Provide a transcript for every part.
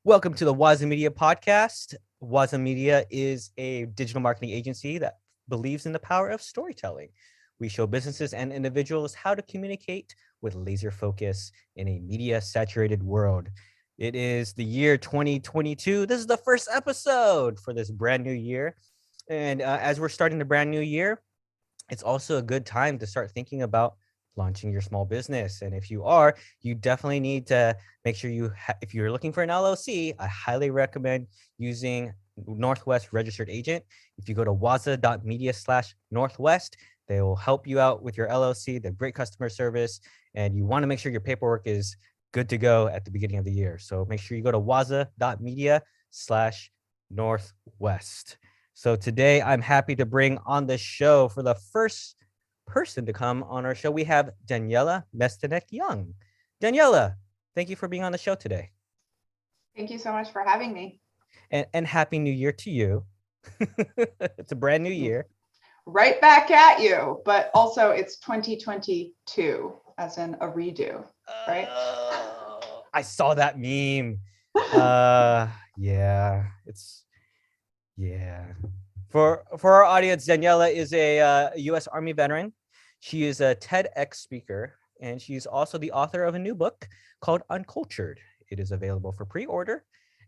Welcome to the WazaMedia Podcast. WazaMedia is a digital marketing agency that believes in the power of storytelling. We show businesses and individuals how to communicate with laser focus in a media-saturated world. It is the year 2022. This is the first episode for this brand new year. And as we're starting the brand new year, it's also a good time to start thinking about launching your small business. And if you are, you definitely need to make sure if you're looking for an LLC, I highly recommend using Northwest Registered Agent. If you go to waza.media/Northwest, they will help you out with your LLC. They have great customer service, and you want to make sure your paperwork is good to go at the beginning of the year. So make sure you go to waza.media/Northwest. So today I'm happy to bring on the show for the first person to come on our show. We have Daniella Mestyanek Young. Daniella, thank you for being on the show today. Thank you so much for having me. And Happy New Year to you. It's a brand new year. Right back at you, but also it's 2022, as in a redo, right? I saw that meme. Yeah. For our audience, Daniella is a U.S. Army veteran. She is a TEDx speaker, and she's also the author of a new book called Uncultured. It is available for pre-order,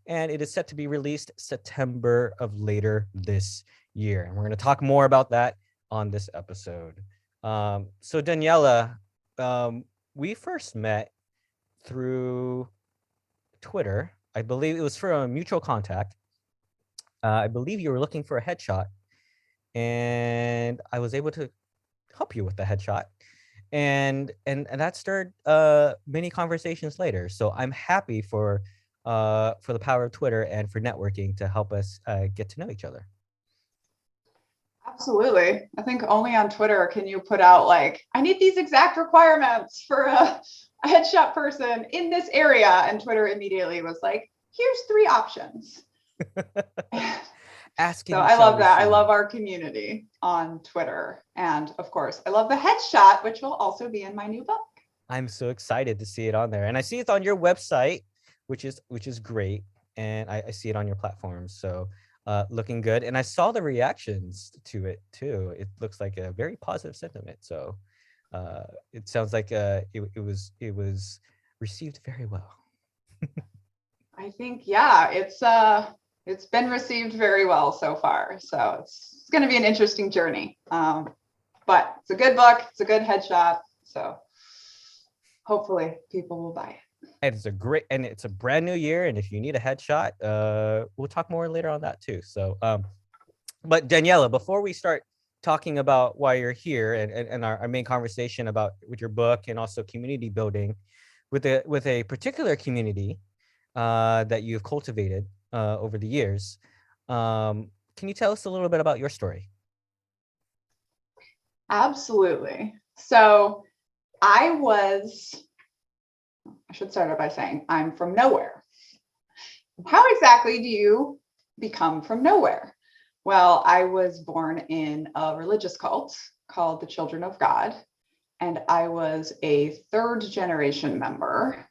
and it is set to be released September of later this year. And we're going to talk more about that on this episode. So Daniella, we first met through Twitter. I believe it was for a mutual contact. I believe you were looking for a headshot, and I was able to help you with the headshot, and that stirred many conversations later. So I'm happy for the power of Twitter and for networking to help us get to know each other. Absolutely. I think only on Twitter can you put out like, I need these exact requirements for a headshot person in this area, and Twitter immediately was like, here's 3 options. Asking. So I love that. I love our community on Twitter. And of course, I love the headshot, which will also be in my new book. I'm so excited to see it on there. And I see it's on your website, which is great. And I see it on your platform. So looking good. And I saw the reactions to it too. It looks like a very positive sentiment. So it sounds like it was received very well. I think, it's been received very well so far. So it's going to be an interesting journey. But it's a good book. It's a good headshot. So hopefully people will buy it. And it's a brand new year. And if you need a headshot, we'll talk more later on that too. So, but Daniella, before we start talking about why you're here and our main conversation with your book and also community building with a particular community that you've cultivated over the years. Can you tell us a little bit about your story? Absolutely. So I should start out by saying I'm from nowhere. How exactly do you become from nowhere? Well, I was born in a religious cult called the Children of God, and I was a 3rd generation member,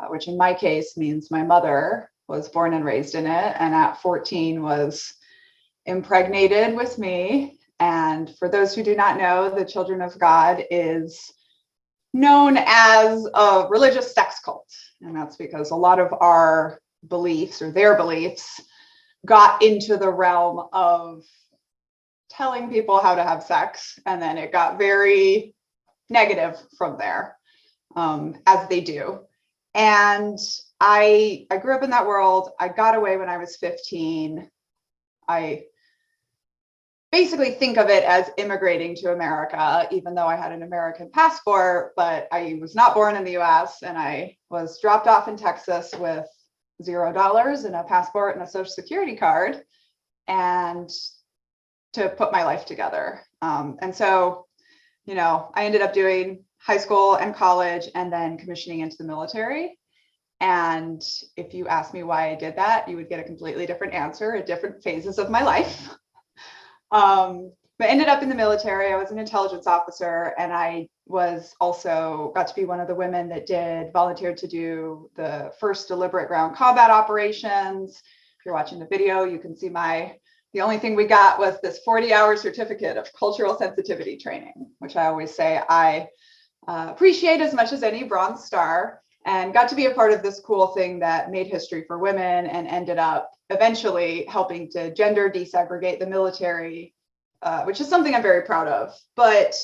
which in my case means my mother was born and raised in it, and at 14 was impregnated with me. And for those who do not know, the Children of God is known as a religious sex cult. And that's because a lot of our beliefs or their beliefs got into the realm of telling people how to have sex. And then it got very negative from there, as they do. And I grew up in that world. I got away when I was 15. I basically think of it as immigrating to America, even though I had an American passport, but I was not born in the US, and I was dropped off in Texas with $0 and a passport and a social security card, and to put my life together. And so, I ended up doing high school and college and then commissioning into the military. And if you ask me why I did that, you would get a completely different answer at different phases of my life. but ended up in the military. I was an intelligence officer, and I was also got to be one of the women that volunteered to do the first deliberate ground combat operations. If you're watching the video, you can see the only thing we got was this 40-hour certificate of cultural sensitivity training, which I always say I appreciate as much as any Bronze Star, and got to be a part of this cool thing that made history for women and ended up eventually helping to gender desegregate the military, which is something I'm very proud of. But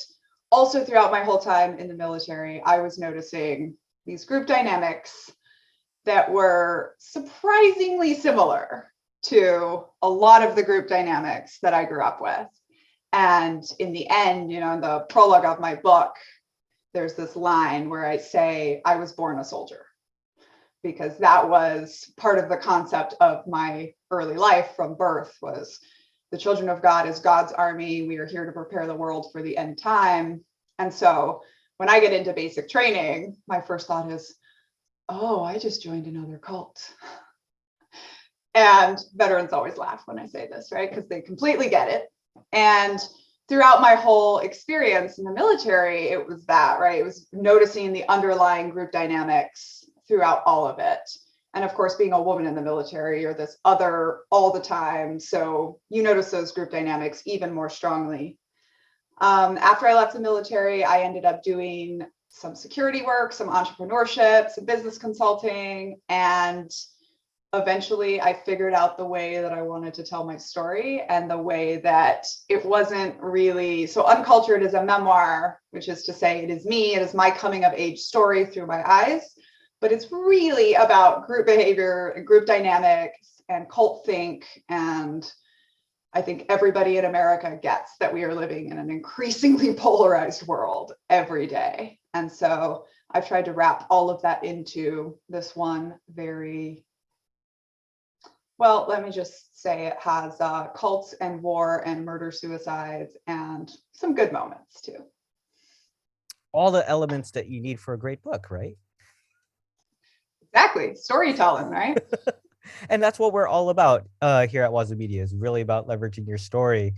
also throughout my whole time in the military, I was noticing these group dynamics that were surprisingly similar to a lot of the group dynamics that I grew up with. And in the end, in the prologue of my book, there's this line where I say, I was born a soldier, because that was part of the concept of my early life from birth was the children of God is God's army. We are here to prepare the world for the end time. And so when I get into basic training, my first thought is, oh, I just joined another cult. And veterans always laugh when I say this, right? Because they completely get it. And throughout my whole experience in the military, it was that, right? It was noticing the underlying group dynamics throughout all of it. And of course, being a woman in the military, you're this other all the time. So you notice those group dynamics even more strongly. After I left the military, I ended up doing some security work, some entrepreneurship, some business consulting, and eventually I figured out the way that I wanted to tell my story, and the way that it wasn't really, so Uncultured is a memoir, which is to say it is me, it is my coming of age story through my eyes, but it's really about group behavior and group dynamics and cult think. And I think everybody in America gets that we are living in an increasingly polarized world every day. And so I've tried to wrap all of that into this one very, well, let me just say it has cults and war and murder suicides and some good moments too. All the elements that you need for a great book, right? Exactly. Storytelling, right? And that's what we're all about here at WazaMedia, is really about leveraging your story,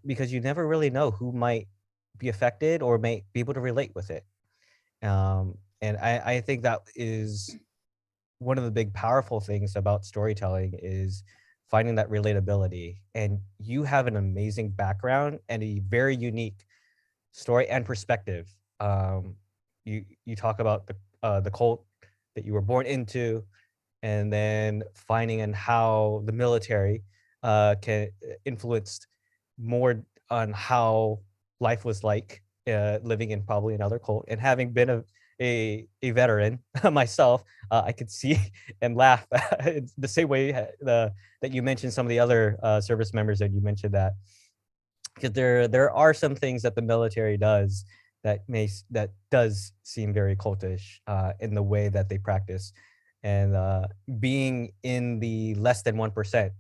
because you never really know who might be affected or may be able to relate with it. And I think that is one of the big powerful things about storytelling, is finding that relatability. And you have an amazing background and a very unique story and perspective. You talk about the cult that you were born into, and then finding and how the military can influenced more on how life was like living in probably another cult. And having been a veteran myself, I could see and laugh the same way that you mentioned some of the other service members that you mentioned, that because there are some things that the military does that does seem very cultish in the way that they practice. And being in the less than 1%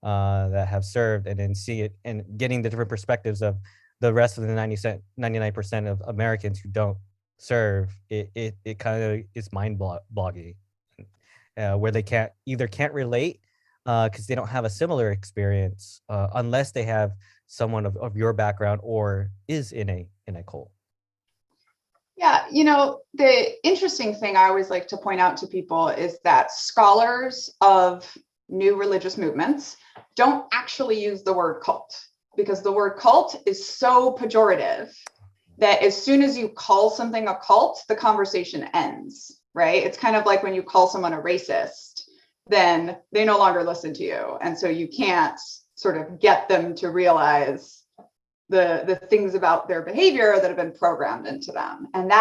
that have served, and then see it and getting the different perspectives of the rest of the 99% of Americans who don't serve, it kind of is mind-boggling, where they can't relate because they don't have a similar experience unless they have someone of your background or is in a cult. Yeah, the interesting thing I always like to point out to people is that scholars of new religious movements don't actually use the word cult, because the word cult is so pejorative that as soon as you call something a cult, the conversation ends, right? It's kind of like when you call someone a racist, then they no longer listen to you. And so you can't sort of get them to realize the things about their behavior that have been programmed into them. And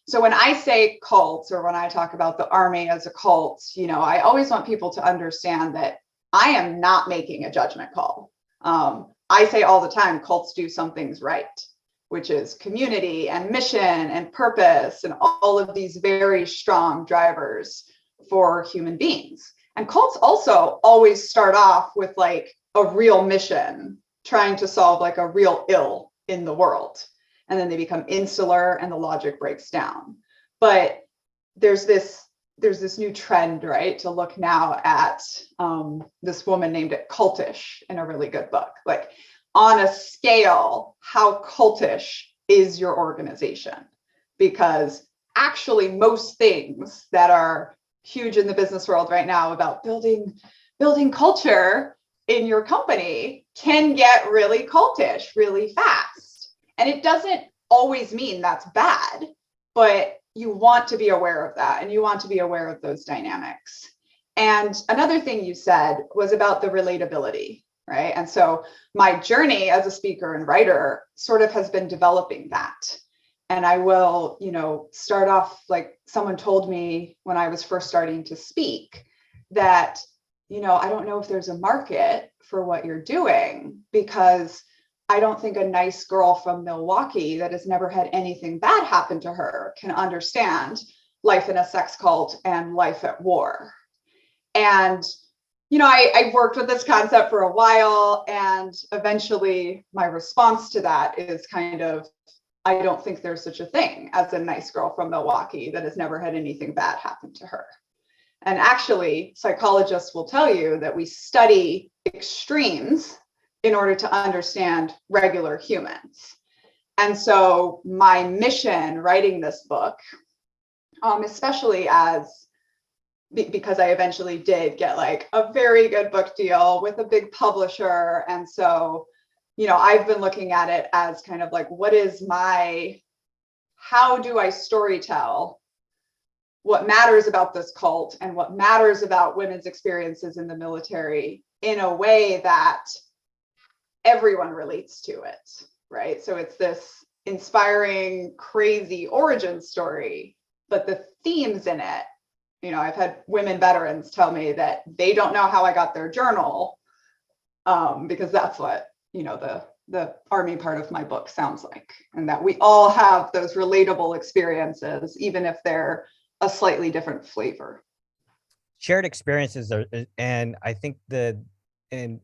so when I say cults, or when I talk about the army as a cult, I always want people to understand that I am not making a judgment call. I say all the time, cults do some things right, which is community and mission and purpose and all of these very strong drivers for human beings. And cults also always start off with like a real mission, trying to solve like a real ill in the world. And then they become insular and the logic breaks down. But there's this new trend, right? To look now at this woman named it Cultish in a really good book. Like on a scale, how cultish is your organization? Because actually most things that are huge in the business world right now about building culture in your company can get really cultish really fast. And it doesn't always mean that's bad, but you want to be aware of that and you want to be aware of those dynamics. And another thing you said was about the relatability, right? And so my journey as a speaker and writer sort of has been developing that. And I will, start off like someone told me when I was first starting to speak that, I don't know if there's a market for what you're doing, because I don't think a nice girl from Milwaukee that has never had anything bad happen to her can understand life in a sex cult and life at war. And, I worked with this concept for a while, and eventually my response to that is kind of, I don't think there's such a thing as a nice girl from Milwaukee that has never had anything bad happen to her. And actually, psychologists will tell you that we study extremes in order to understand regular humans. And so my mission writing this book, especially because I eventually did get like a very good book deal with a big publisher. And so, I've been looking at it as kind of like, how do I storytell what matters about this cult and what matters about women's experiences in the military in a way that everyone relates to it, right? So it's this inspiring, crazy origin story, but the themes in it, I've had women veterans tell me that they don't know how I got their journal, because that's what, the Army part of my book sounds like, and that we all have those relatable experiences, even if they're a slightly different flavor. Shared experiences are, and I think I'm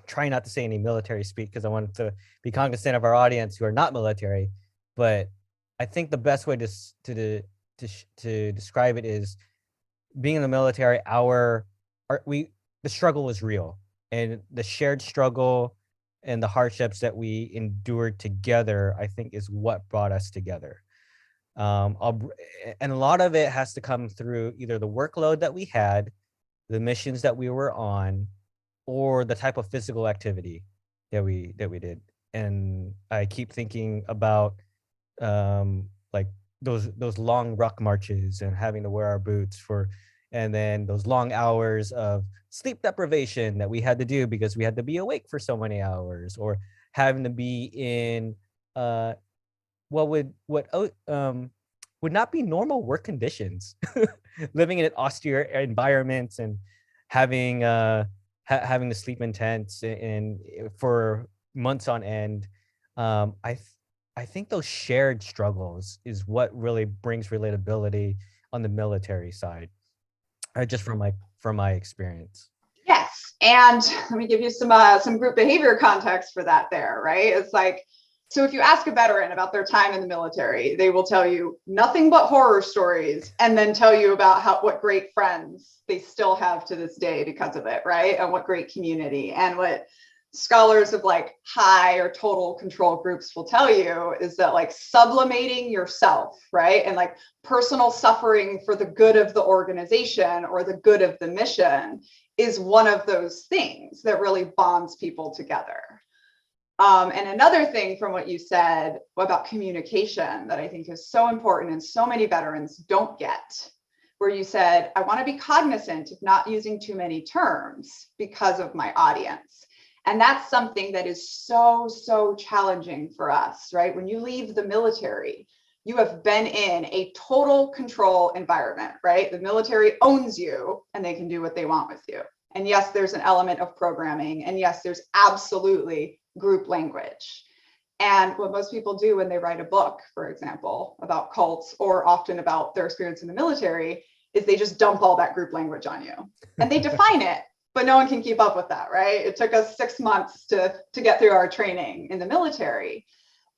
trying not to say any military speak because I want to be cognizant of our audience who are not military, but I think the best way to describe it is being in the military. The struggle is real, and the shared struggle and the hardships that we endured together, I think, is what brought us together. And a lot of it has to come through either the workload that we had, the missions that we were on, or the type of physical activity that we did. And I keep thinking about like those long ruck marches and having to wear our boots and then those long hours of sleep deprivation that we had to do because we had to be awake for so many hours, or having to be in what would not be normal work conditions, living in austere environments and having having to sleep in tents and for months on end. I think those shared struggles is what really brings relatability on the military side, just from my experience. Yes, and let me give you some group behavior context for that there, right? It's like, so if you ask a veteran about their time in the military, they will tell you nothing but horror stories, and then tell you about what great friends they still have to this day because of it, right? And what great community. And what scholars of like high or total control groups will tell you is that like sublimating yourself, right? And like personal suffering for the good of the organization or the good of the mission is one of those things that really bonds people together. And another thing from what you said about communication that I think is so important and so many veterans don't get, where you said, I want to be cognizant of not using too many terms because of my audience. And that's something that is so, so challenging for us, right? When you leave the military, you have been in a total control environment, right? The military owns you and they can do what they want with you. And yes, there's an element of programming. And yes, there's absolutely group language. And what most people do when they write a book, for example, about cults or often about their experience in the military, is they just dump all that group language on you and they define it, but no one can keep up with that, right? It took us 6 months to get through our training in the military.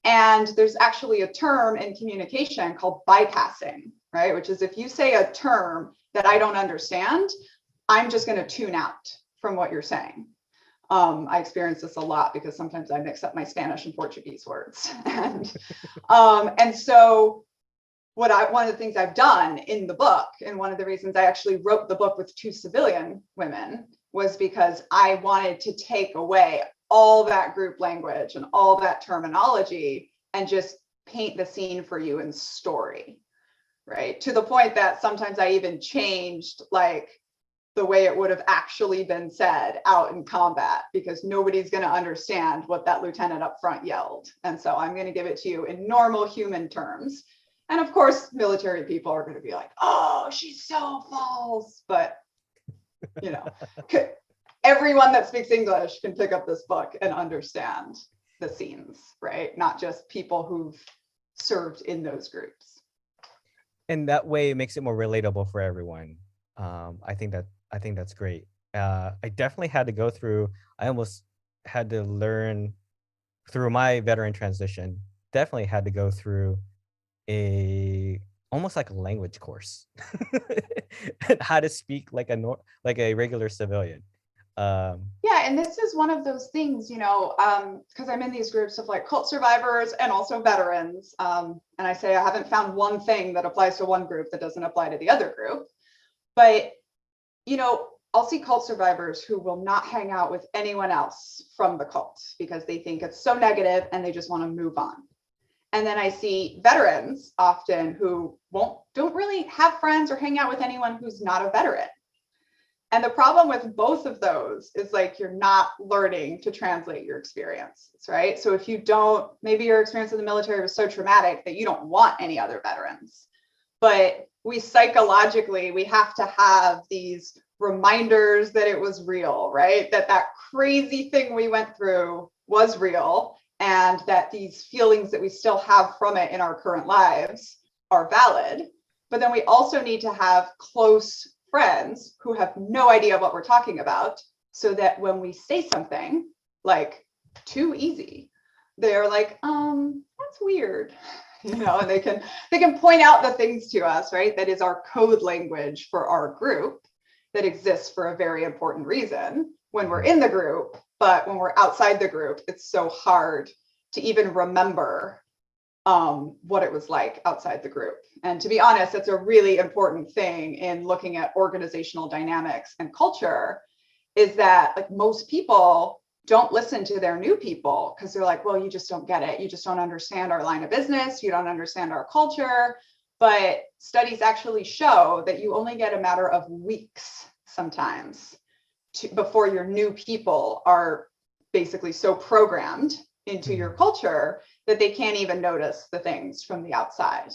And there's actually a term in communication called bypassing, right? Which is if you say a term that I don't understand, I'm just going to tune out from what you're saying. I experience this a lot because sometimes I mix up my Spanish and Portuguese words. And so one of the things I've done in the book, and one of the reasons I actually wrote the book with 2 civilian women, was because I wanted to take away all that group language and all that terminology and just paint the scene for you in story, right? To the point that sometimes I even changed like the way it would have actually been said out in combat, because nobody's going to understand what that lieutenant up front yelled. And so I'm going to give it to you in normal human terms. And of course, military people are going to be like, oh, she's so false. But, you know, everyone that speaks English can pick up this book and understand the scenes, right? Not just people who've served in those groups. And that way it makes it more relatable for everyone. I think that's great. I definitely had to go through, I almost had to learn through my veteran transition, definitely had to go through almost like a language course, how to speak like a regular civilian. Yeah, and this is one of those things, you know, because I'm in these groups of like cult survivors and also veterans. And I say I haven't found one thing that applies to one group that doesn't apply to the other group. But, you know, I'll see cult survivors who will not hang out with anyone else from the cult because they think it's so negative and they just want to move on. And then I see veterans often who don't really have friends or hang out with anyone who's not a veteran. And the problem with both of those is like you're not learning to translate your experiences, right? So if you don't, maybe your experience in the military was so traumatic that you don't want any other veterans. But we psychologically, we have to have these reminders that it was real, right? That crazy thing we went through was real, and that these feelings that we still have from it in our current lives are valid. But then we also need to have close friends who have no idea what we're talking about, so that when we say something like too easy, they're like, that's weird, you know, and they can point out the things to us, right? That is our code language for our group that exists for a very important reason when we're in the group. But when we're outside the group, it's so hard to even remember what it was like outside the group. And to be honest, it's a really important thing in looking at organizational dynamics and culture, is that like most people don't listen to their new people because they're like, well, you just don't get it. You just don't understand our line of business. You don't understand our culture. But studies actually show that you only get a matter of weeks sometimes before your new people are basically so programmed into your culture that they can't even notice the things from the outside.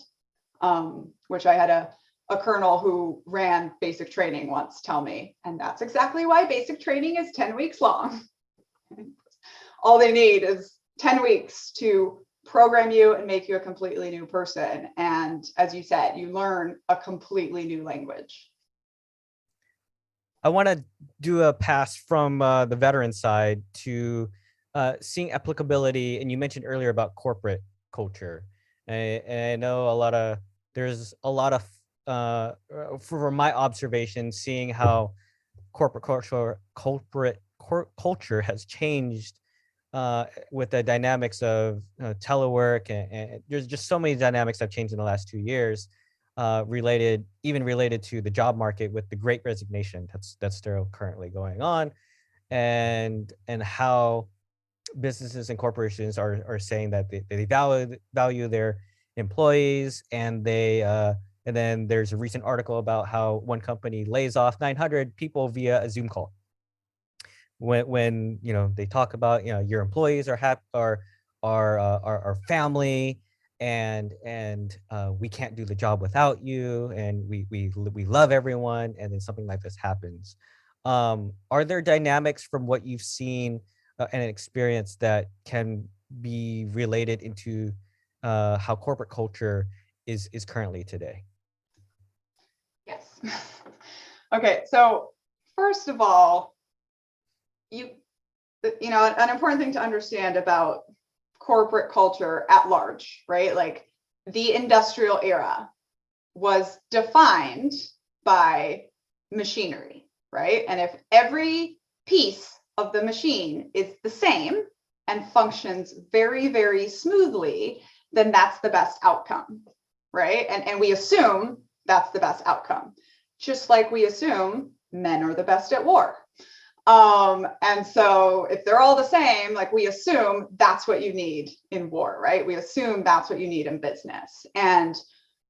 Which I had a colonel who ran basic training once tell me, and that's exactly why basic training is 10 weeks long. All they need is 10 weeks to program you and make you a completely new person. And as you said, you learn a completely new language. I want to do a pass from the veteran side to seeing applicability. And you mentioned earlier about corporate culture. And I know there's a lot of, from my observation, seeing how corporate culture has changed with the dynamics of telework, and there's just so many dynamics that have changed in the last 2 years, related to the job market with the Great Resignation that's still currently going on, and how businesses and corporations are saying that they value their employees, and and then there's a recent article about how one company lays off 900 people via a Zoom call. When you know, they talk about, you know, your employees are family, and we can't do the job without you, and we love everyone, and then something like this happens. Are there dynamics from what you've seen and experienced that can be related into how corporate culture is currently today? Yes. Okay, so first of all, you know, an important thing to understand about corporate culture at large, right? Like the industrial era was defined by machinery, right? And if every piece of the machine is the same and functions very, very smoothly, then that's the best outcome, right? And we assume that's the best outcome, just like we assume men are the best at war. And so if they're all the same, like we assume that's what you need in war, right? We assume that's what you need in business. And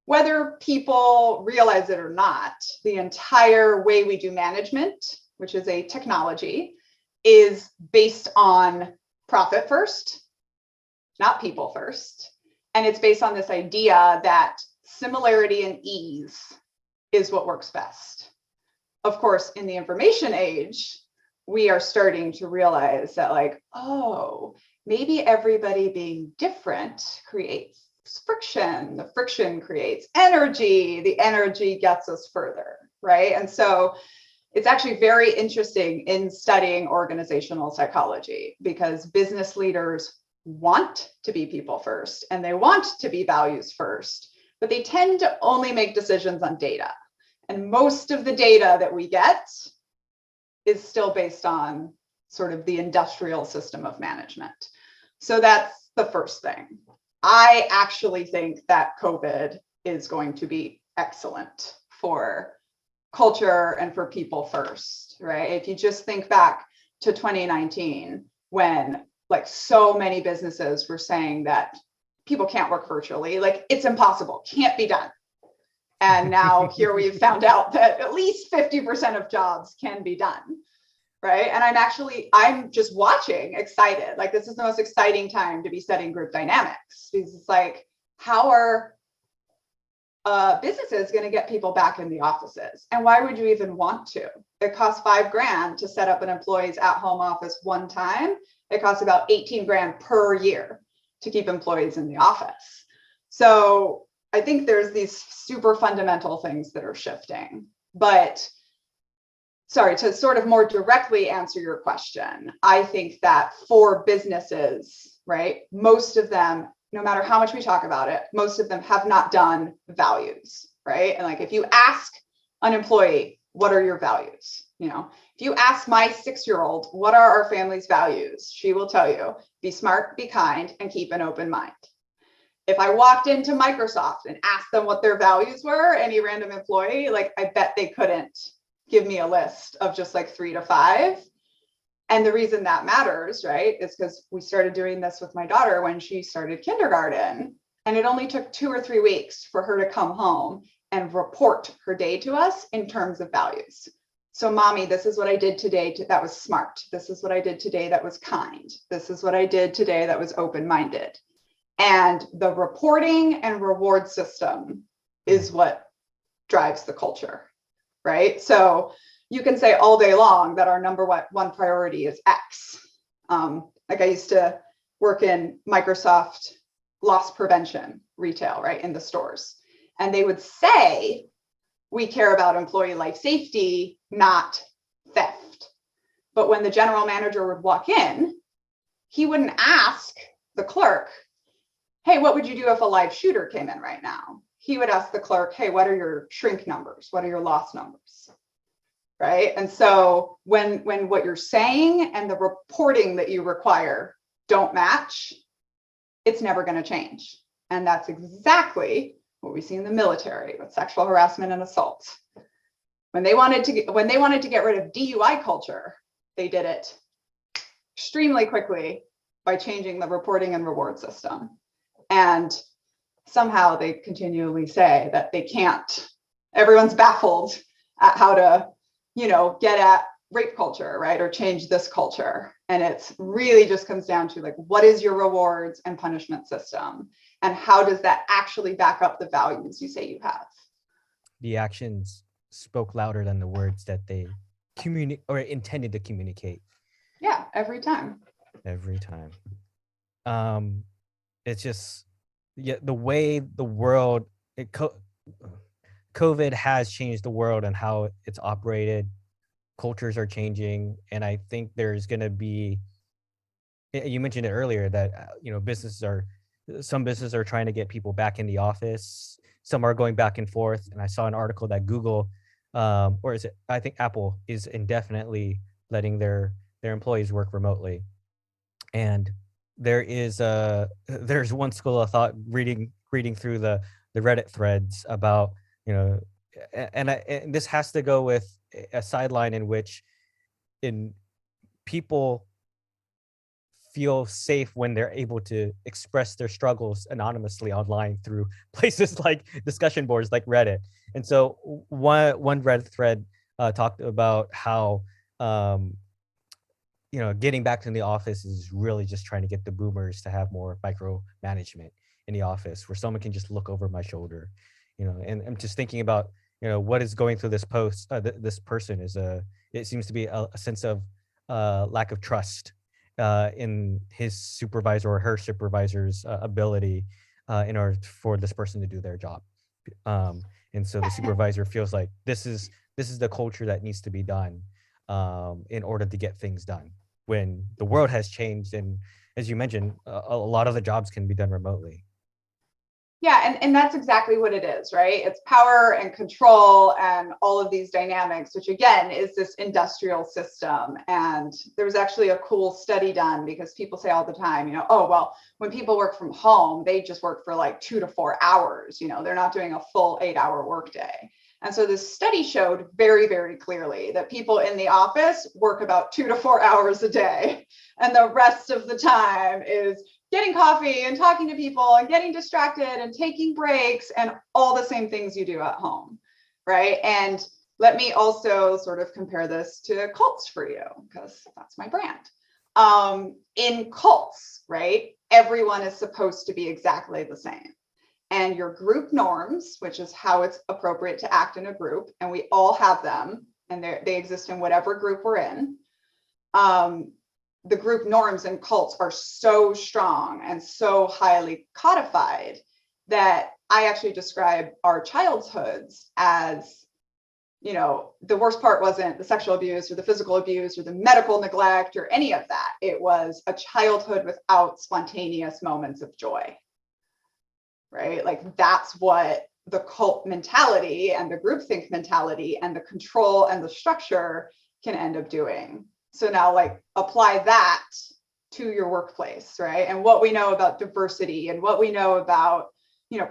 whether people realize it or not, the entire way we do management, which is a technology, is based on profit first, not people first. And it's based on this idea that similarity and ease is what works best. Of course, in the information age, we are starting to realize that, like, oh, maybe everybody being different creates friction. The friction creates energy. The energy gets us further, right? And so it's actually very interesting in studying organizational psychology, because business leaders want to be people first and they want to be values first, but they tend to only make decisions on data. And most of the data that we get is still based on sort of the industrial system of management. So that's the first thing. I actually think that COVID is going to be excellent for culture and for people first, right? If you just think back to 2019, when like so many businesses were saying that people can't work virtually, like it's impossible, can't be done. And now here we've found out that at least 50% of jobs can be done, right? And I'm just watching, excited. Like this is the most exciting time to be studying group dynamics, because it's like, how are businesses going to get people back in the offices? And why would you even want to? It costs $5,000 to set up an employee's at-home office one time. It costs about $18,000 per year to keep employees in the office. So I think there's these super fundamental things that are shifting. But sorry, to sort of more directly answer your question, I think that for businesses, right, most of them, no matter how much we talk about it, most of them have not done values, right? And like if you ask an employee, what are your values? You know, if you ask my 6-year-old, what are our family's values? She will tell you, be smart, be kind, and keep an open mind. If I walked into Microsoft and asked them what their values were, any random employee, like I bet they couldn't give me a list of just like 3 to 5. And the reason that matters, right, is because we started doing this with my daughter when she started kindergarten. And it only took 2 or 3 weeks for her to come home and report her day to us in terms of values. So, mommy, this is what I did today that was smart. This is what I did today that was kind. This is what I did today that was open-minded. And the reporting and reward system is what drives the culture, right? So you can say all day long that our number one priority is X. Like I used to work in Microsoft loss prevention retail, right, in the stores. And they would say, we care about employee life safety, not theft. But when the general manager would walk in, he wouldn't ask the clerk, hey, what would you do if a live shooter came in right now? He would ask the clerk, hey, what are your shrink numbers? What are your loss numbers? Right? And so when what you're saying and the reporting that you require don't match, it's never going to change. And that's exactly what we see in the military with sexual harassment and assault. When they wanted to get rid of DUI culture, they did it extremely quickly by changing the reporting and reward system. And somehow they continually say that they can't. Everyone's baffled at how to, get at rape culture, right? Or change this culture. And it's really just comes down to like, what is your rewards and punishment system? And how does that actually back up the values you say you have? The actions spoke louder than the words that they communicate or intended to communicate. Yeah, every time. Every time. It's just the way the world COVID has changed the world and how it's operated. Cultures are changing, and I think there's going to be. You mentioned it earlier that some businesses are trying to get people back in the office. Some are going back and forth, and I saw an article that Google, I think Apple is indefinitely letting their their employees work remotely. And there's one school of thought reading through the Reddit threads about, and this has to go with a sideline in which in people feel safe when they're able to express their struggles anonymously online through places like discussion boards like Reddit. And so one Reddit thread talked about how getting back to the office is really just trying to get the boomers to have more micromanagement in the office where someone can just look over my shoulder, and I'm just thinking about, what is going through this post, this person it seems to be a sense of lack of trust in his supervisor or her supervisor's ability in order for this person to do their job. And so the supervisor feels like this is the culture that needs to be done in order to get things done when the world has changed. And as you mentioned, a lot of the jobs can be done remotely. Yeah, and that's exactly what it is, right? It's power and control and all of these dynamics, which again is this industrial system. And there was actually a cool study done because people say all the time, oh, well, when people work from home, they just work for like 2 to 4 hours, they're not doing a full 8-hour workday. And so this study showed very, very clearly that people in the office work about 2 to 4 hours a day. And the rest of the time is getting coffee and talking to people and getting distracted and taking breaks and all the same things you do at home, right? And let me also sort of compare this to cults for you, because that's my brand. In cults, right, everyone is supposed to be exactly the same. And your group norms, which is how it's appropriate to act in a group, and we all have them, and they exist in whatever group we're in. The group norms in cults are so strong and so highly codified that I actually describe our childhoods as, the worst part wasn't the sexual abuse or the physical abuse or the medical neglect or any of that. It was a childhood without spontaneous moments of joy, right? Like that's what the cult mentality and the groupthink mentality and the control and the structure can end up doing. So now apply that to your workplace, right? And what we know about diversity and what we know about,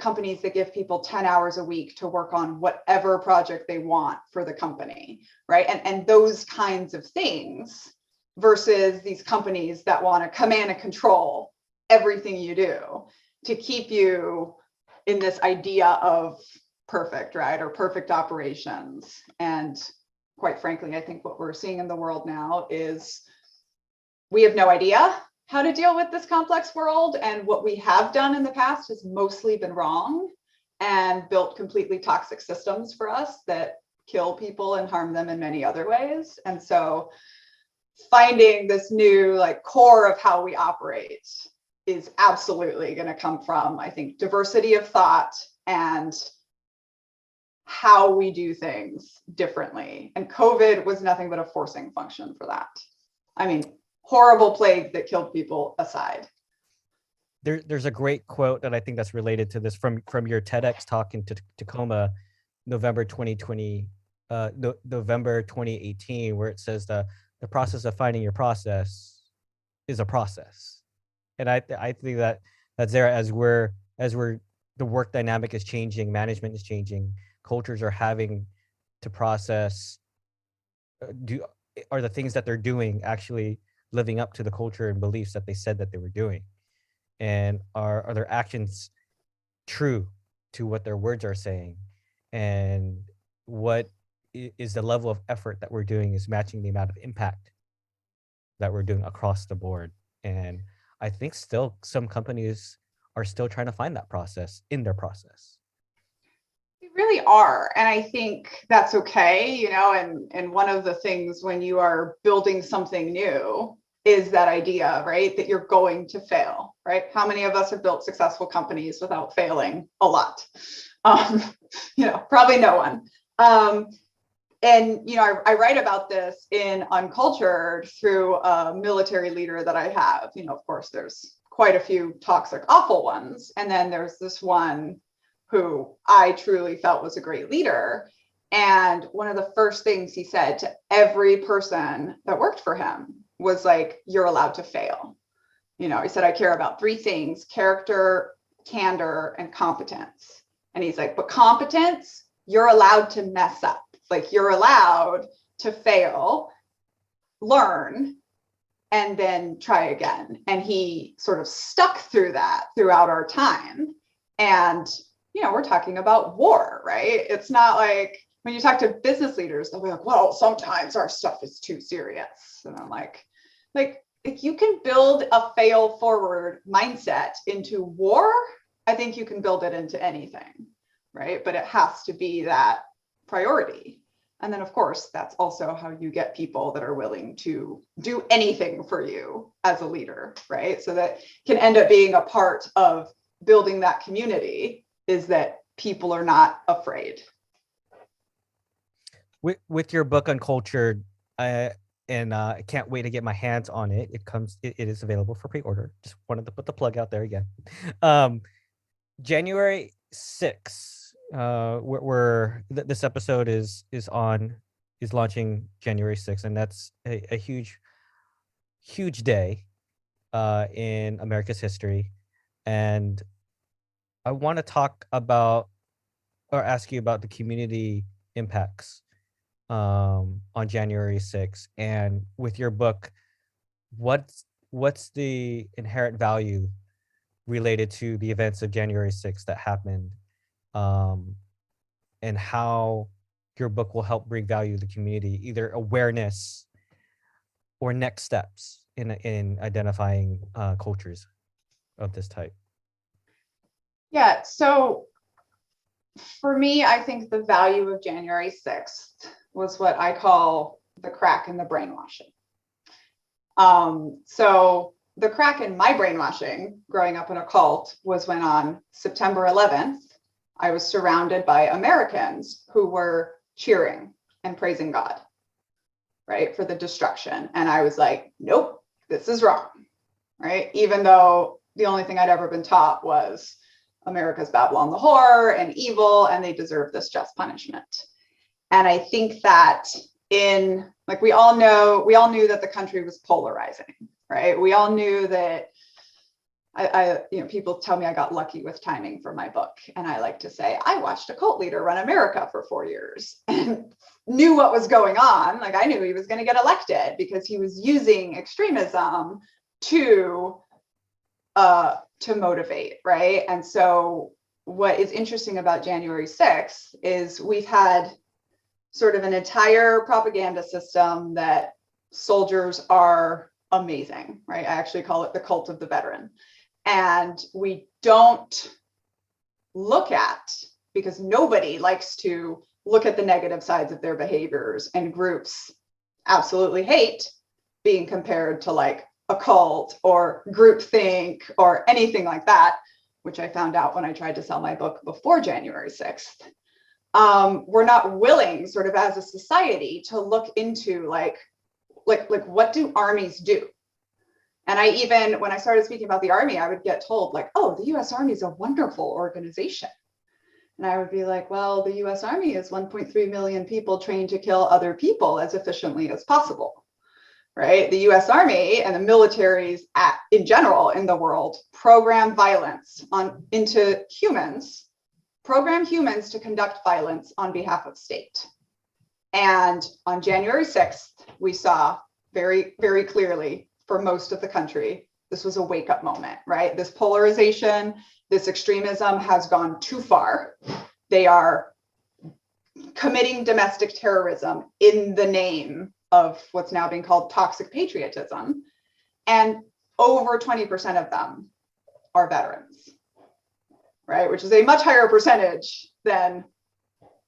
companies that give people 10 hours a week to work on whatever project they want for the company, right? And those kinds of things versus these companies that want to command and control everything you do to keep you in this idea of perfect, right? Or perfect operations. And quite frankly, I think what we're seeing in the world now is we have no idea how to deal with this complex world. And what we have done in the past has mostly been wrong and built completely toxic systems for us that kill people and harm them in many other ways. And so finding this new core of how we operate is absolutely going to come from, I think, diversity of thought and how we do things differently. And COVID was nothing but a forcing function for that. I mean, horrible plague that killed people aside. There's a great quote that I think that's related to this from your TEDx talk in Tacoma, November 2020, November 2018, where it says that the process of finding your process is a process. And I think that's there as the work dynamic is changing, management is changing, cultures are having to process, are the things that they're doing actually living up to the culture and beliefs that they said that they were doing? And are their actions true to what their words are saying? And what is the level of effort that we're doing is matching the amount of impact that we're doing across the board? And I think still some companies are still trying to find that process in their process. They really are. And I think that's okay, and one of the things when you are building something new is that idea, right? That you're going to fail, right? How many of us have built successful companies without failing? A lot. Probably no one. And, I write about this in Uncultured through a military leader that I have. Of course, there's quite a few toxic, awful ones. And then there's this one who I truly felt was a great leader. And one of the first things he said to every person that worked for him was like, you're allowed to fail. You know, he said, I care about three things: character, candor, and competence. And he's like, but competence, you're allowed to mess up. Like, you're allowed to fail, learn, and then try again. And he sort of stuck through that throughout our time. And, you know, we're talking about war, right? It's not like when you talk to business leaders, they'll be like, well, sometimes our stuff is too serious. And I'm like, if you can build a fail forward mindset into war, I think you can build it into anything, right? But it has to be that priority. And then, of course, that's also how you get people that are willing to do anything for you as a leader, right? So that can end up being a part of building that community, is that people are not afraid. With your book Uncultured, I can't wait to get my hands on it. It is available for pre-order. Just wanted to put the plug out there again. January 6th. This episode is launching January 6th, and that's a huge day in America's history. And I want to talk about, or ask you about, the community impacts on January 6th. And with your book, what's the inherent value related to the events of January 6th that happened, and how your book will help bring value to the community, either awareness or next steps in identifying cultures of this type? Yeah, so for me, I think the value of January 6th was what I call the crack in the brainwashing. So the crack in my brainwashing growing up in a cult was when on September 11th, I was surrounded by Americans who were cheering and praising God, right, for the destruction. And I was like, nope, this is wrong, right? Even though the only thing I'd ever been taught was America's Babylon the whore and evil, and they deserve this just punishment. And I think that we all knew that the country was polarizing, right? We all knew that people tell me I got lucky with timing for my book. And I like to say, I watched a cult leader run America for 4 years and knew what was going on. Like, I knew he was going to get elected because he was using extremism to motivate, right? And so what is interesting about January 6th is we've had sort of an entire propaganda system that soldiers are amazing, right? I actually call it the cult of the veteran. And we don't look at, because nobody likes to look at the negative sides of their behaviors, and groups absolutely hate being compared to like a cult or groupthink or anything like that, which I found out when I tried to sell my book before January 6th. We're not willing, sort of as a society, to look into like what do armies do? And when I started speaking about the Army, I would get told like, oh, the US Army is a wonderful organization. And I would be like, well, the US Army is 1.3 million people trained to kill other people as efficiently as possible, right? The US Army and the militaries in general in the world program violence into humans, program humans to conduct violence on behalf of state. And on January 6th, we saw very, very clearly, for most of the country, this was a wake-up moment, right? This polarization, this extremism has gone too far. They are committing domestic terrorism in the name of what's now being called toxic patriotism. And over 20% of them are veterans, right? Which is a much higher percentage than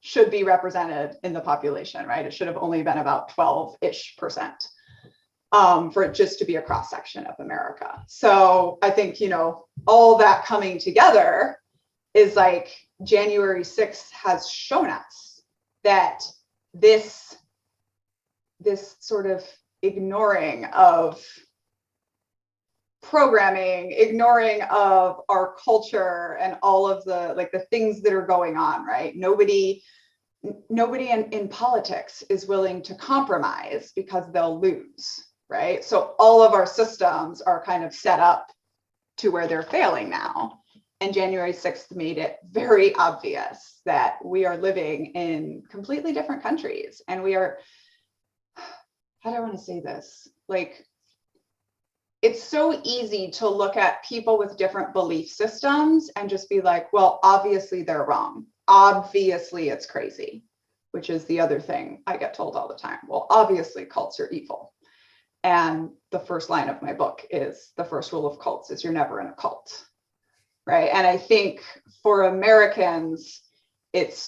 should be represented in the population, right? It should have only been about 12-ish%. For it just to be a cross section of America. So I think, all that coming together is like January 6th has shown us that this sort of ignoring of programming, ignoring of our culture and all of the things that are going on, right? Nobody in politics is willing to compromise because they'll lose. right? So all of our systems are kind of set up to where they're failing now. And January 6th made it very obvious that we are living in completely different countries. And we are, how do I want to say this? Like, it's so easy to look at people with different belief systems and just be like, well, obviously they're wrong. Obviously it's crazy, which is the other thing I get told all the time. Well, obviously cults are evil. And the first line of my book is the first rule of cults is you're never in a cult, right? And I think for Americans,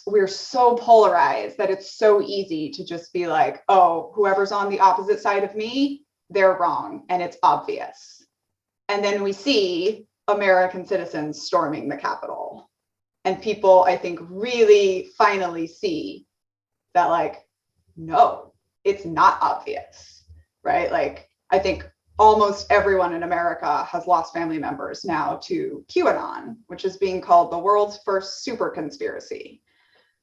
we're so polarized that it's so easy to just be like, oh, whoever's on the opposite side of me, they're wrong, and it's obvious. And then we see American citizens storming the Capitol. And people, I think, really finally see that, like, no, it's not obvious, right? Like, I think almost everyone in America has lost family members now to QAnon, which is being called the world's first super conspiracy.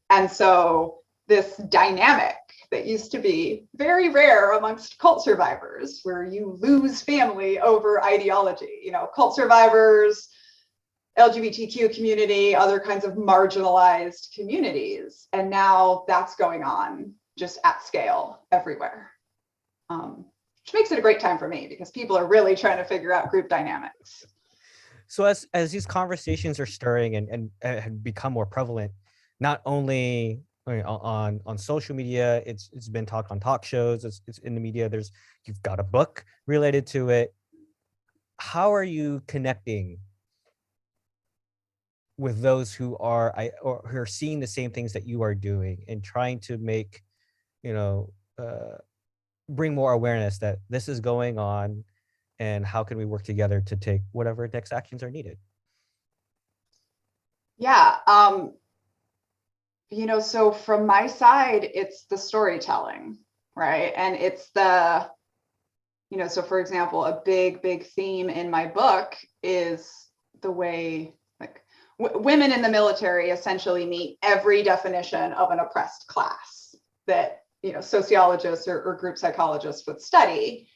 And so this dynamic that used to be very rare amongst cult survivors, where you lose family over ideology, you know, cult survivors, LGBTQ community, other kinds of marginalized communities. And now that's going on just at scale everywhere, which makes it a great time for me because people are really trying to figure out group dynamics. So as these conversations are stirring and have become more prevalent, not only on social media, it's been talked on talk shows, it's in the media, you've got a book related to it. How are you connecting with those who are who are seeing the same things that you are doing and trying to make, bring more awareness that this is going on, and how can we work together to take whatever next actions are needed? Yeah. So from my side, it's the storytelling, right? And it's the, so for example, a big theme in my book is the way women in the military essentially meet every definition of an oppressed class that, sociologists or group psychologists would study.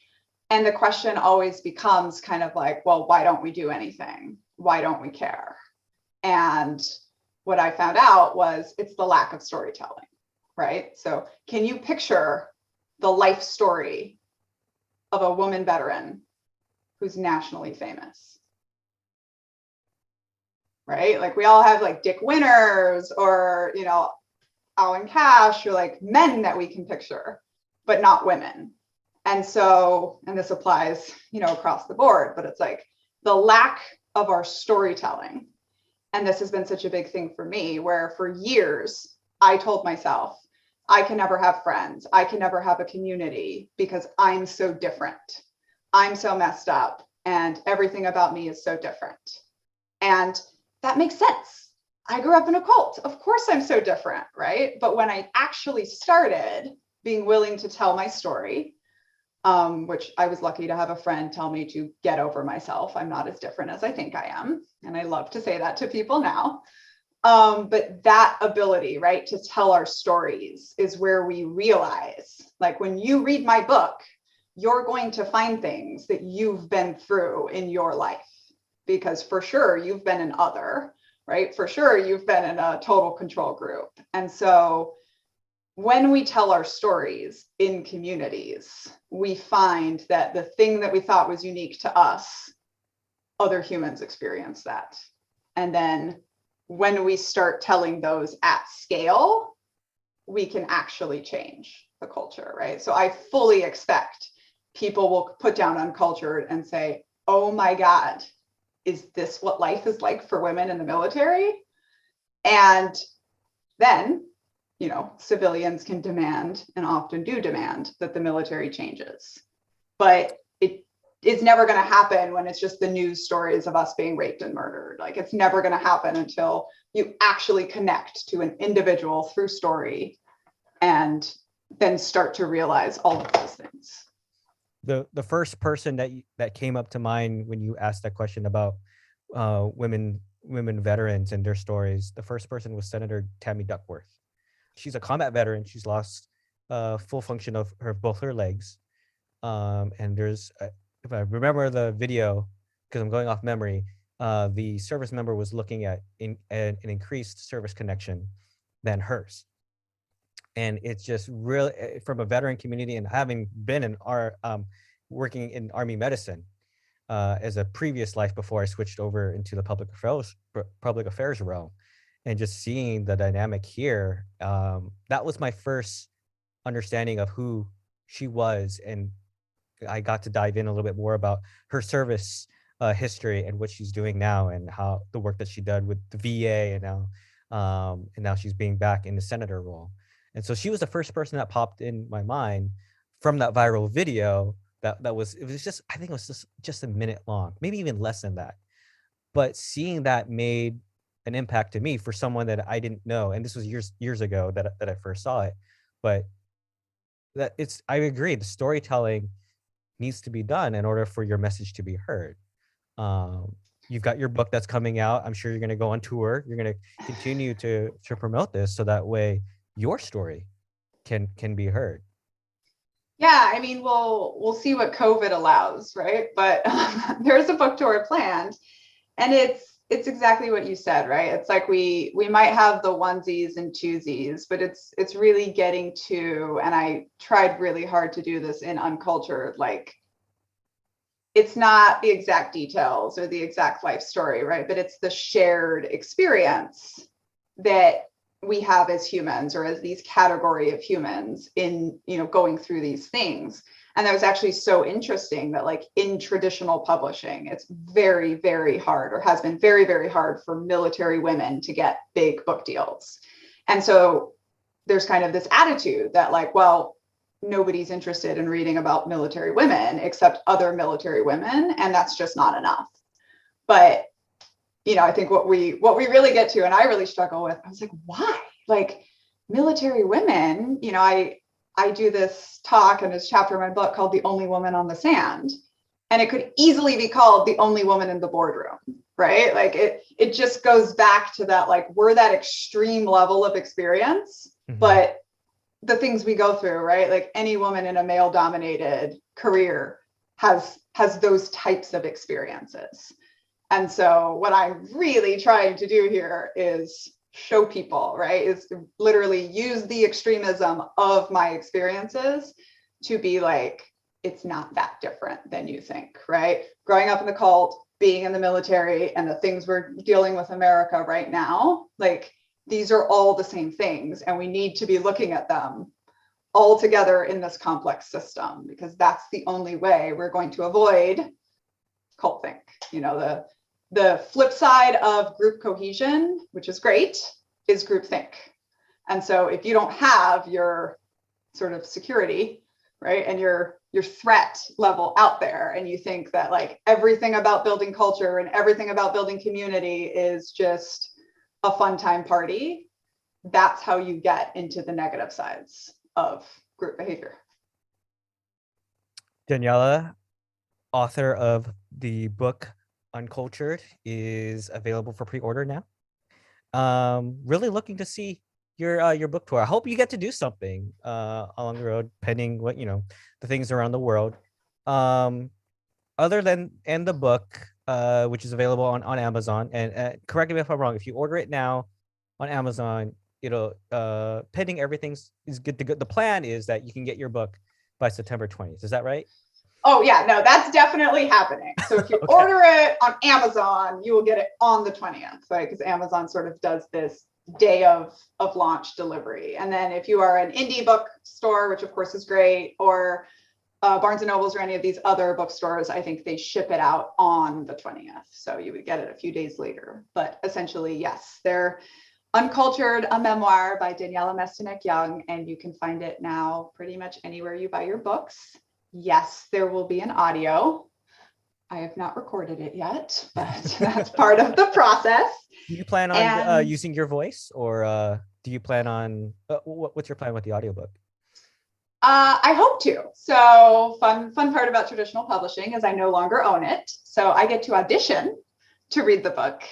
And the question always becomes kind of like, well, why don't we do anything? Why don't we care? And what I found out was it's the lack of storytelling, right? So can you picture the life story of a woman veteran who's nationally famous? Right? Like we all have like Dick Winters or, Alan Cash, or like men that we can picture, but not women. And so, and this applies, across the board, but it's like the lack of our storytelling. And this has been such a big thing for me, where for years, I told myself, I can never have friends. I can never have a community because I'm so different. I'm so messed up and everything about me is so different. And that makes sense. I grew up in a cult. Of course I'm so different, right? But when I actually started being willing to tell my story, which I was lucky to have a friend tell me to get over myself. I'm not as different as I think I am. And I love to say that to people now. But that ability, right, to tell our stories is where we realize, like when you read my book, you're going to find things that you've been through in your life. Because for sure, you've been an other, right? For sure, you've been in a total control group. And so when we tell our stories in communities, we find that the thing that we thought was unique to us, other humans experience that. And then when we start telling those at scale, we can actually change the culture, right? So I fully expect people will put down Uncultured and say, oh my God, is this what life is like for women in the military? And then, civilians can demand, and often do demand, that the military changes. But it's never going to happen when it's just the news stories of us being raped and murdered. Like it's never going to happen until you actually connect to an individual through story and then start to realize all of those things. The first person that came up to mind when you asked that question about women veterans and their stories, the first person was Senator Tammy Duckworth. She's a combat veteran. She's lost full function of both her legs. And there's, if I remember the video, because I'm going off memory, the service member was looking at an increased service connection than hers. And it's just really, from a veteran community, and having been in our working in Army medicine as a previous life before I switched over into the public affairs realm, and just seeing the dynamic here, that was my first understanding of who she was. And I got to dive in a little bit more about her service history and what she's doing now, and how the work that she did with the VA, and now she's being back in the senator role. And so she was the first person that popped in my mind from that viral video. That was, it was just, I think it was just a minute long, maybe even less than that. But seeing that made an impact to me for someone that I didn't know, and this was years ago that I first saw it. But I agree, the storytelling needs to be done in order for your message to be heard. You've got your book that's coming out. I'm sure you're going to go on tour. You're going to continue to promote this, so that way your story can be heard. Yeah, I mean, we'll see what COVID allows, right? But there's a book tour planned, and it's exactly what you said, right? It's like we might have the onesies and twosies, but it's really getting to, and I tried really hard to do this in Uncultured, like, it's not the exact details or the exact life story, right? But it's the shared experience that we have as humans, or as these category of humans in, going through these things. And that was actually so interesting that, like, in traditional publishing, it's very, very hard, or has been very, very hard for military women to get big book deals. And so there's kind of this attitude that, like, well, nobody's interested in reading about military women except other military women, and that's just not enough. But I think what we really get to, and I really struggle with, I was like, why? Like, military women, I do this talk and this chapter in my book called The Only Woman on the Sand. And it could easily be called The Only Woman in the Boardroom, right? Like, it just goes back to that, like, we're that extreme level of experience, but the things we go through, right? Like, any woman in a male dominated career has those types of experiences. And so what I'm really trying to do here is show people, right, is literally use the extremism of my experiences to be like, it's not that different than you think, right? Growing up in the cult, being in the military, and the things we're dealing with America right now, like, these are all the same things, and we need to be looking at them all together in this complex system, because that's the only way we're going to avoid cultthink. The flip side of group cohesion, which is great, is groupthink. And so if you don't have your sort of security, right, and your threat level out there, and you think that, like, everything about building culture and everything about building community is just a fun time party, that's how you get into the negative sides of group behavior. Daniella, author of the book Uncultured, is available for pre-order now. Really looking to see your book tour. I hope you get to do something along the road, pending what the things around the world. Other than the book, which is available on Amazon. And correct me if I'm wrong. If you order it now on Amazon, it'll pending everything's is good to go. The plan is that you can get your book by September 20th. Is that right? Oh yeah, no, that's definitely happening. So if you Okay. order it on Amazon, you will get it on the 20th, right? Because Amazon sort of does this day of launch delivery. And then if you are an indie bookstore, which of course is great, or Barnes and Nobles or any of these other bookstores, I think they ship it out on the 20th. So you would get it a few days later. But essentially, yes, they're Uncultured, a memoir by Daniella Mestyanek Young, and you can find it now pretty much anywhere you buy your books. Yes, there will be an audio. I have not recorded it yet, but that's part of the process. Do you plan on using your voice, or do you plan on what's your plan with the audiobook? I hope to. So fun part about traditional publishing is I no longer own it. So I get to audition to read the book,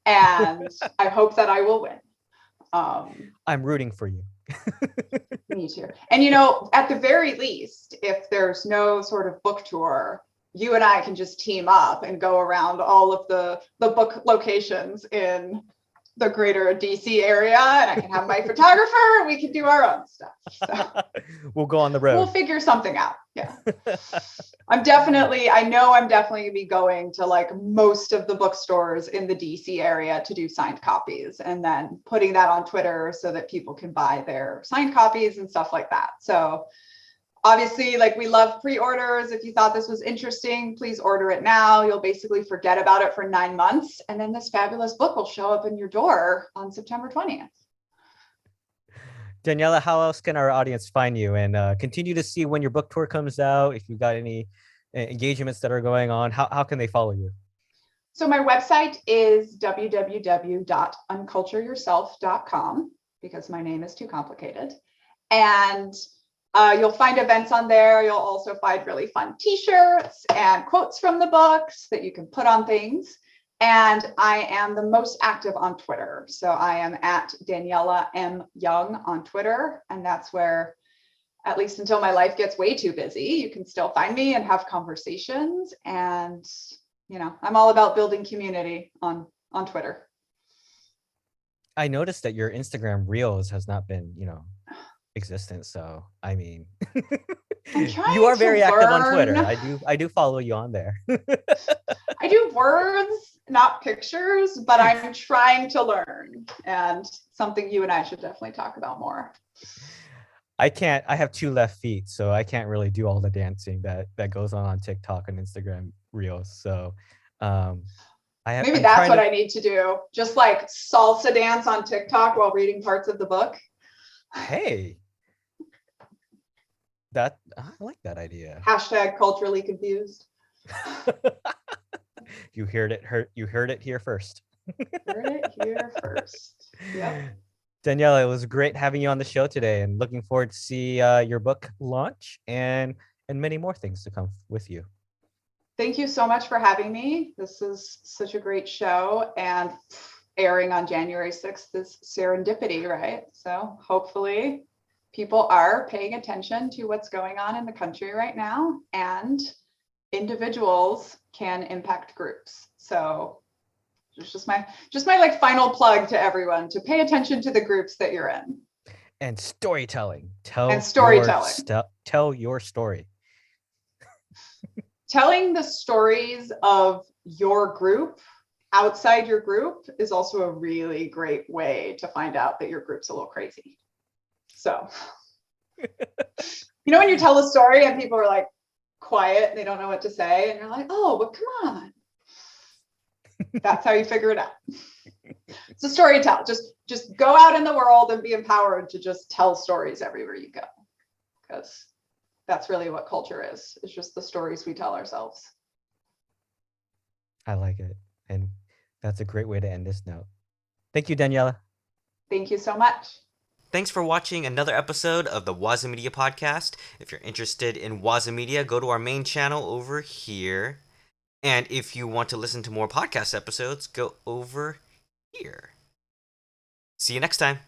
and I hope that I will win. I'm rooting for you. Me too. And at the very least, if there's no sort of book tour, you and I can just team up and go around all of the book locations in the greater DC area, and I can have my photographer, and we can do our own stuff. So We'll go on the road. we'll figure something out. Yeah. I know I'm definitely gonna be going to like most of the bookstores in the DC area to do signed copies, and then putting that on Twitter so that people can buy their signed copies and stuff like that. So obviously, like, we love pre-orders. If you thought this was interesting, please order it now. You'll basically forget about it for 9 months, and then this fabulous book will show up in your door on September 20th. Daniella, how else can our audience find you and continue to see when your book tour comes out? If you've got any engagements that are going on, how can they follow you? So my website is www.uncultureyourself.com, because my name is too complicated. And you'll find events on there. You'll also find really fun t-shirts and quotes from the books that you can put on things. And I am the most active on Twitter. So I am at Daniella M. Young on Twitter. And that's where, at least until my life gets way too busy, you can still find me and have conversations. And, I'm all about building community on Twitter. I noticed that your Instagram Reels has not been, existent. So, I mean, you are very active on Twitter. I do follow you on there. I do words, not pictures, but I'm trying to learn, and something you and I should definitely talk about more. I have 2 left feet, so I can't really do all the dancing that goes on TikTok and Instagram Reels. So maybe that's what I need to do. Just like salsa dance on TikTok while reading parts of the book. Hey, I like that idea. # culturally confused. You heard it here first. Heard it here first. Yep. Daniella, it was great having you on the show today, and looking forward to see your book launch and many more things to come with you. Thank you so much for having me. This is such a great show, and airing on January 6th is serendipity, right? So hopefully people are paying attention to what's going on in the country right now, and individuals can impact groups. So it's just my like final plug to everyone to pay attention to the groups that you're in. And storytelling. Tell your story. Telling the stories of your group outside your group is also a really great way to find out that your group's a little crazy. So, when you tell a story and people are like quiet and they don't know what to say, and you're like, oh, but come on. That's how you figure it out. So storytell. Just go out in the world and be empowered to just tell stories everywhere you go, because that's really what culture is. It's just the stories we tell ourselves. I like it. And that's a great way to end this note. Thank you, Daniella. Thank you so much. Thanks for watching another episode of the WazaMedia Podcast. If you're interested in WazaMedia, go to our main channel over here. And if you want to listen to more podcast episodes, go over here. See you next time.